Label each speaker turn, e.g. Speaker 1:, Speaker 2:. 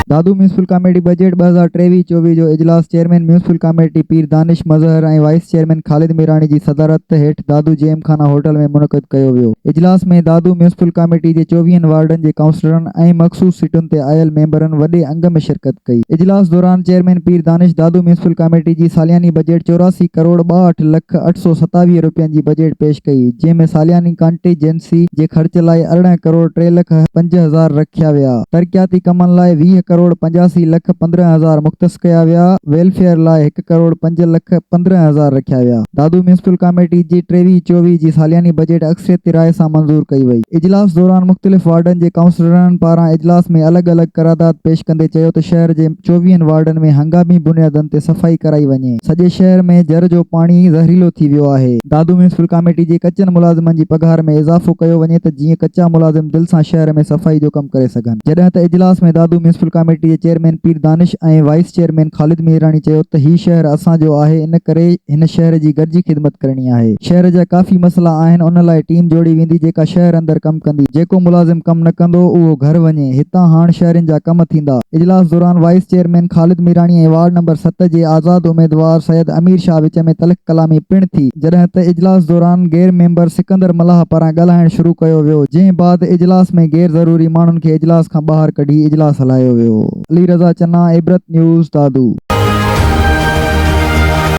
Speaker 1: दादू municipal committee budget 2023-24 जो इजलास chairman municipal committee पीर दानिश मज़हर ऐं वाइस चेयरमैन ख़ालिद मीराणी जी सदारत हेठि दादू जेम खाना होटल में मुनक़िद कयो वियो। इजलास में दादू म्यूनसिपल कमेटी जे 24 वार्डनि जे काउंसलरनि ऐं मख़सूस सीटुनि ते आयल मेंबरनि वॾे अंग में शिरकत कई। इजलास दौरान चेयरमैन पीर दानिश दादू म्यूनसिपल कमेटी जी सालियानी बजट 84 करोड़ 62,827 रुपयनि जी बजट पेश कई, जंहिंमें सालियानी कॉन्टीजेंसी जे ख़र्च लाइ 18 करोड़ 3,05,000 रखिया विया। तरक़ियाती कमनि लाइ 20 करोड़ 85,15,000 मुख़्तस कया विया। वेलफेयर लाइ 1 करोड़ 5,15,000 रखिया विया। दादू म्यूनसिपल कमेटी जी 23-24 जी सालियानी बजट अक्सरियती राय सां मंज़ूर कई वई। इजलास दौरान मुख़्तलिफ़ वार्डनि जे काउंसलरनि पारां इजलास में अलॻि अलॻि करारदाद पेश कंदे चयो त शहर जे 24 वार्डनि में हंगामी बुनियादनि ते सफ़ाई कराई वञे। सॼे शहर में जर जो पाणी ज़हरीलो थी वियो आहे। दादू म्यूनसिपल कमेटी जे कचनि मुलाज़िमनि जी पघार में इज़ाफ़ो कयो वञे त जीअं कचा मुलाज़िम दिलि सां शहर में सफ़ाई जो कमु करे सघनि। जॾहिं त इजलास में दादू म्यूनसिपल कमेटी जे चेयरमैन पीर दानिश ऐं वाइस चेयरमैन ख़ालिद मीराणी चयो त ही शहर असांजो आहे, इन करे हिन शहर जी गॾिजी ख़िदमत करणी आहे। शहर जा काफ़ी मसइला आहिनि, उन लाइ टीम जोड़ी वेंदी जेका शहर अंदरि कमु कंदी। जेको मुलाज़िम कमु न कंदो उहो घर वञे। हितां हाणे शहरनि जा कम थींदा। इजलास दौरान वाइस चेयरमैन ख़ालिद मीराणी ऐं वार्ड नंबर 7 जे आज़ाद उम्मीदवार सैयद अमीर शाह विच में तल्ख़ कलामी पिणु थी, जॾहिं त इजलास दौरान गैर मेंबर सिकंदर मल्लाह पारां ॻाल्हाइणु शुरू कयो वियो, जंहिं बाद इजलास में गैर ज़रूरी माण्हुनि खे इजलास खां ॿाहिरि कढी इजलास हलायो वियो। अली रज़ा चन्ना, इबरत न्यूज़, दादू।